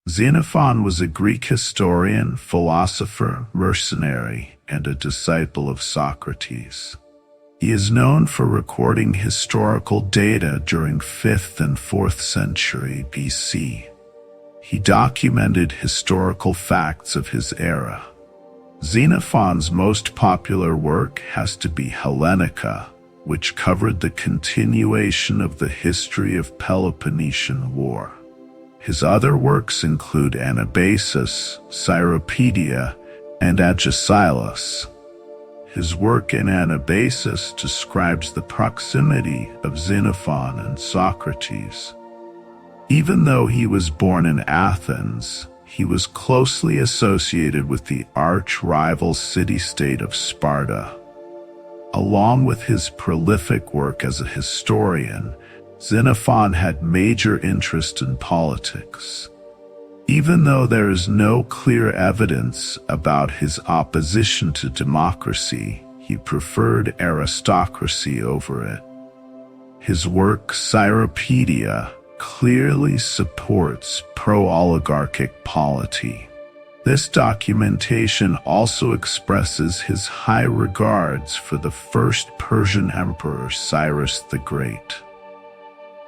Xenophon was a Greek historian, philosopher, mercenary, and a disciple of Socrates. He is known for recording historical data during 5th and 4th century BC. He documented historical facts of his era. Xenophon's most popular work has to be Hellenica, which covered the continuation of the history of Peloponnesian War. His other works include Anabasis, Cyropaedia, and Agesilaus. His work in Anabasis describes the proximity of Xenophon and Socrates. Even though he was born in Athens, he was closely associated with the arch-rival city-state of Sparta. Along with his prolific work as a historian, Xenophon had major interest in politics. Even though there is no clear evidence about his opposition to democracy, he preferred aristocracy over it. His work Cyropaedia clearly supports pro-oligarchic polity. This documentation also expresses his high regards for the first Persian emperor Cyrus the Great.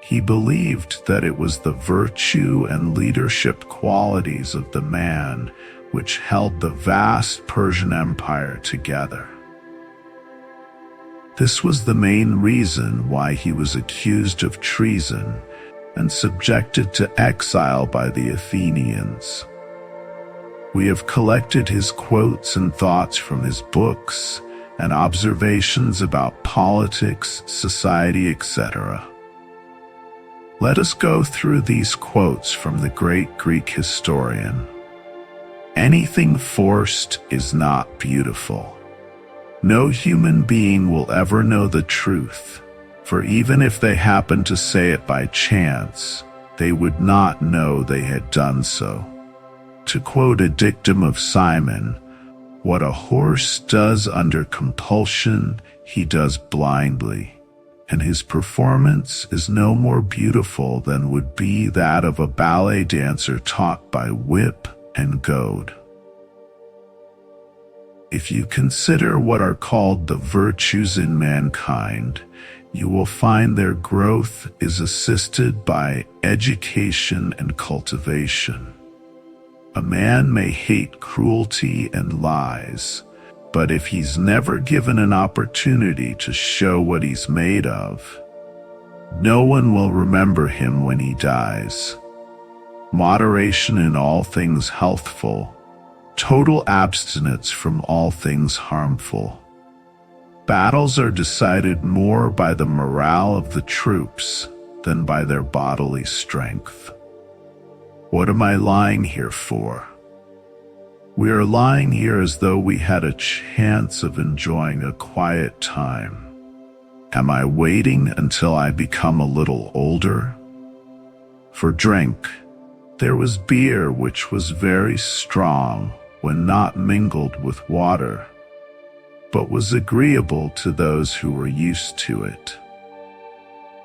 He believed that it was the virtue and leadership qualities of the man which held the vast Persian Empire together. This was the main reason why he was accused of treason and subjected to exile by the Athenians. We have collected his quotes and thoughts from his books and observations about politics, society, etc. Let us go through these quotes from the great Greek historian. Anything forced is not beautiful. No human being will ever know the truth, for even if they happened to say it by chance, they would not know they had done so. To quote a dictum of Simon, "What a horse does under compulsion, he does blindly." And his performance is no more beautiful than would be that of a ballet dancer taught by whip and goad. If you consider what are called the virtues in mankind, you will find their growth is assisted by education and cultivation. A man may hate cruelty and lies, but if he's never given an opportunity to show what he's made of, no one will remember him when he dies. Moderation in all things healthful, total abstinence from all things harmful. Battles are decided more by the morale of the troops than by their bodily strength. What am I lying here for? We are lying here as though we had a chance of enjoying a quiet time. Am I waiting until I become a little older? For drink, there was beer which was very strong when not mingled with water, but was agreeable to those who were used to it.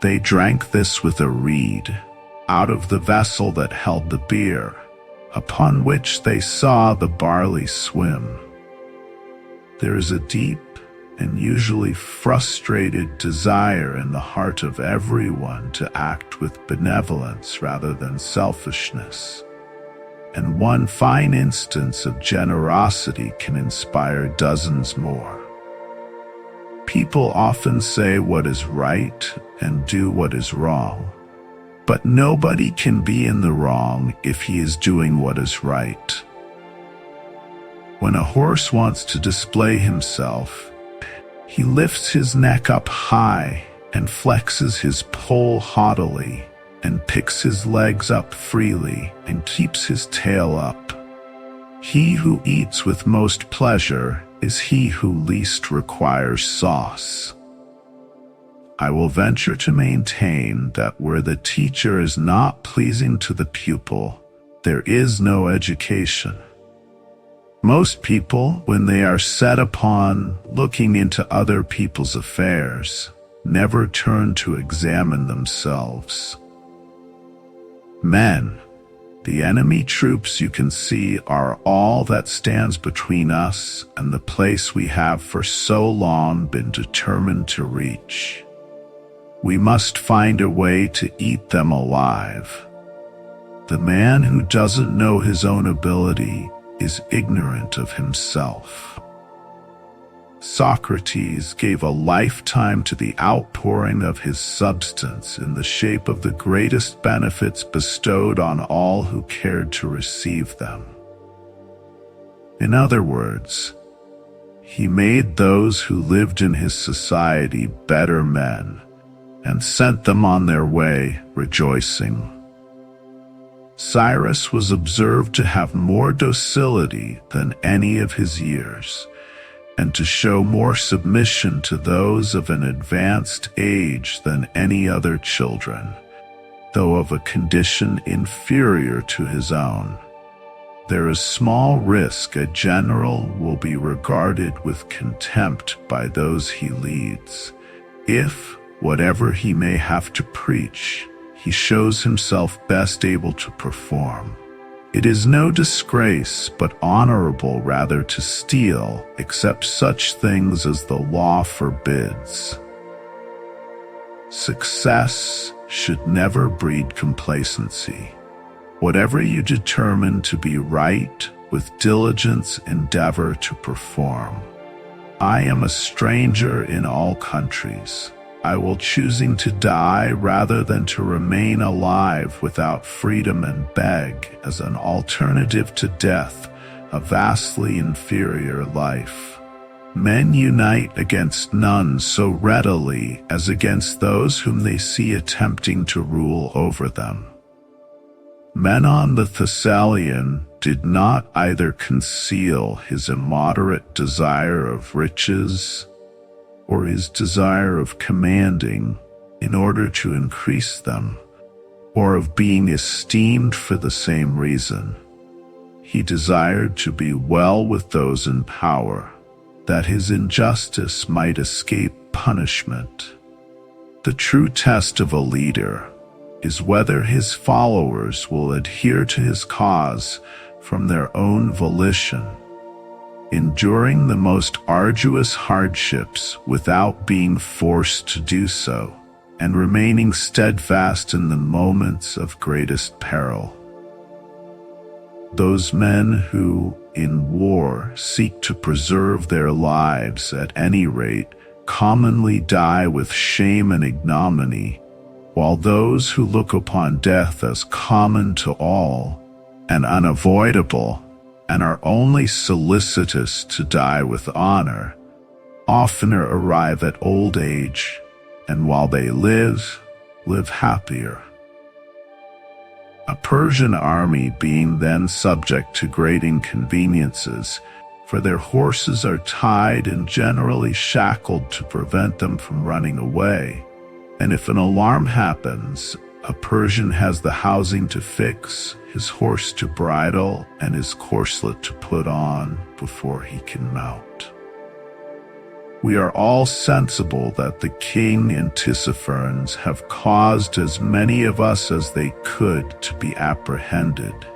They drank this with a reed, out of the vessel that held the beer, upon which they saw the barley swim. There is a deep and usually frustrated desire in the heart of everyone to act with benevolence rather than selfishness, and one fine instance of generosity can inspire dozens more. People often say what is right and do what is wrong, but nobody can be in the wrong if he is doing what is right. When a horse wants to display himself, he lifts his neck up high and flexes his poll haughtily and picks his legs up freely and keeps his tail up. He who eats with most pleasure is he who least requires sauce. I will venture to maintain that where the teacher is not pleasing to the pupil, there is no education. Most people, when they are set upon looking into other people's affairs, never turn to examine themselves. Men, The enemy troops you can see are all that stands between us and the place we have for so long been determined to reach. We must find a way to eat them alive. The man who doesn't know his own ability is ignorant of himself. Socrates gave a lifetime to the outpouring of his substance in the shape of the greatest benefits bestowed on all who cared to receive them. In other words, he made those who lived in his society better men and sent them on their way rejoicing. Cyrus was observed to have more docility than any of his years, and to show more submission to those of an advanced age than any other children, though of a condition inferior to his own. There is small risk a general will be regarded with contempt by those he leads, if, whatever he may have to preach, he shows himself best able to perform. It is no disgrace, but honorable rather to steal, except such things as the law forbids. Success should never breed complacency. Whatever you determine to be right, with diligence endeavor to perform. I am a stranger in all countries. I will choosing to die rather than to remain alive without freedom and beg as an alternative to death, a vastly inferior life. Men unite against none so readily as against those whom they see attempting to rule over them. Menon the Thessalian did not either conceal his immoderate desire of riches or his desire of commanding in order to increase them, or of being esteemed for the same reason. He desired to be well with those in power, that his injustice might escape punishment. The true test of a leader is whether his followers will adhere to his cause from their own volition, enduring the most arduous hardships without being forced to do so, and remaining steadfast in the moments of greatest peril. Those men who, in war, seek to preserve their lives at any rate, commonly die with shame and ignominy, while those who look upon death as common to all and unavoidable, and are only solicitous to die with honor, oftener arrive at old age, and while they live happier. A Persian army being then subject to great inconveniences, for their horses are tied and generally shackled to prevent them from running away, and if an alarm happens, a Persian has the housing to fix, his horse to bridle, and his corslet to put on before he can mount. We are all sensible that the king and Tissaphernes have caused as many of us as they could to be apprehended,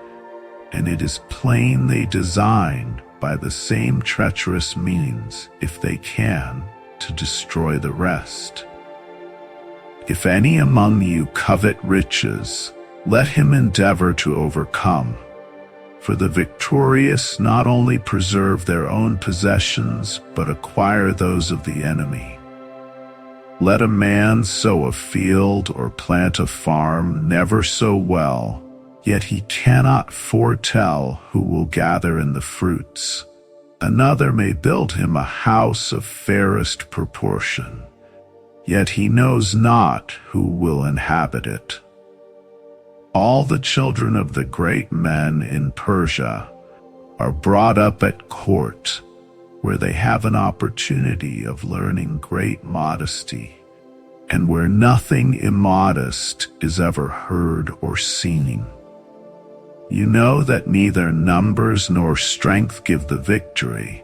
and it is plain they designed, by the same treacherous means, if they can, to destroy the rest. If any among you covet riches, let him endeavor to overcome. For the victorious not only preserve their own possessions, but acquire those of the enemy. Let a man sow a field or plant a farm never so well, yet he cannot foretell who will gather in the fruits. Another may build him a house of fairest proportion, yet he knows not who will inhabit it. All the children of the great men in Persia are brought up at court, where they have an opportunity of learning great modesty, and where nothing immodest is ever heard or seen. You know that neither numbers nor strength give the victory,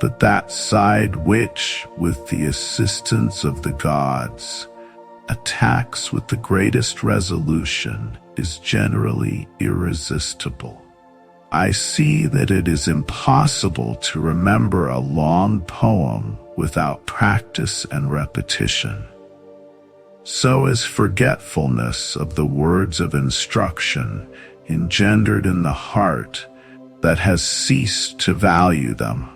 but that side which, with the assistance of the gods, attacks with the greatest resolution is generally irresistible. I see that it is impossible to remember a long poem without practice and repetition. So is forgetfulness of the words of instruction engendered in the heart that has ceased to value them.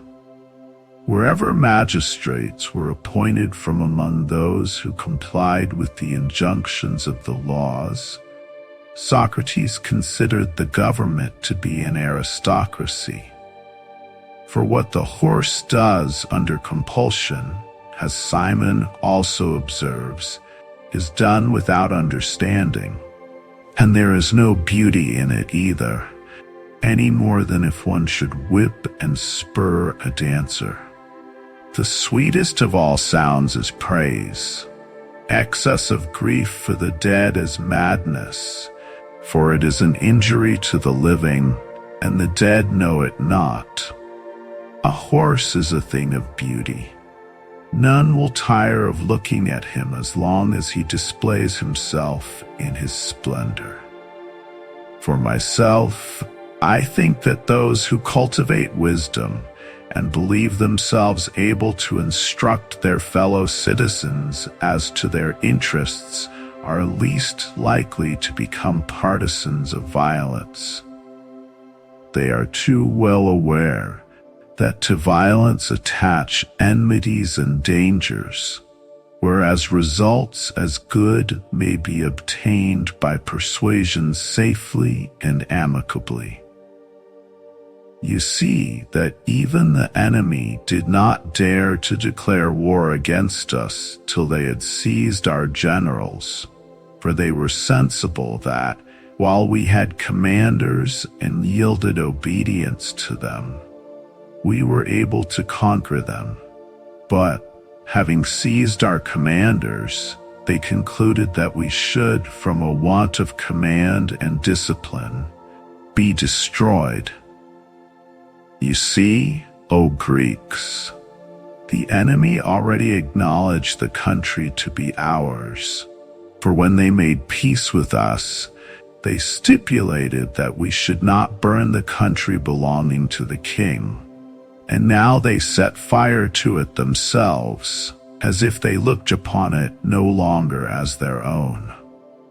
Wherever magistrates were appointed from among those who complied with the injunctions of the laws, Socrates considered the government to be an aristocracy. For what the horse does under compulsion, as Simon also observes, is done without understanding, and there is no beauty in it either, any more than if one should whip and spur a dancer. The sweetest of all sounds is praise. Excess of grief for the dead is madness, for it is an injury to the living, and the dead know it not. A horse is a thing of beauty. None will tire of looking at him as long as he displays himself in his splendor. For myself, I think that those who cultivate wisdom and believe themselves able to instruct their fellow citizens as to their interests are least likely to become partisans of violence. They are too well aware that to violence attach enmities and dangers, whereas results as good may be obtained by persuasion safely and amicably. You see that even the enemy did not dare to declare war against us till they had seized our generals, for they were sensible that, while we had commanders and yielded obedience to them, we were able to conquer them. But, having seized our commanders, they concluded that we should, from a want of command and discipline, be destroyed. You see, O Greeks, the enemy already acknowledged the country to be ours, for when they made peace with us, they stipulated that we should not burn the country belonging to the king, and now they set fire to it themselves, as if they looked upon it no longer as their own.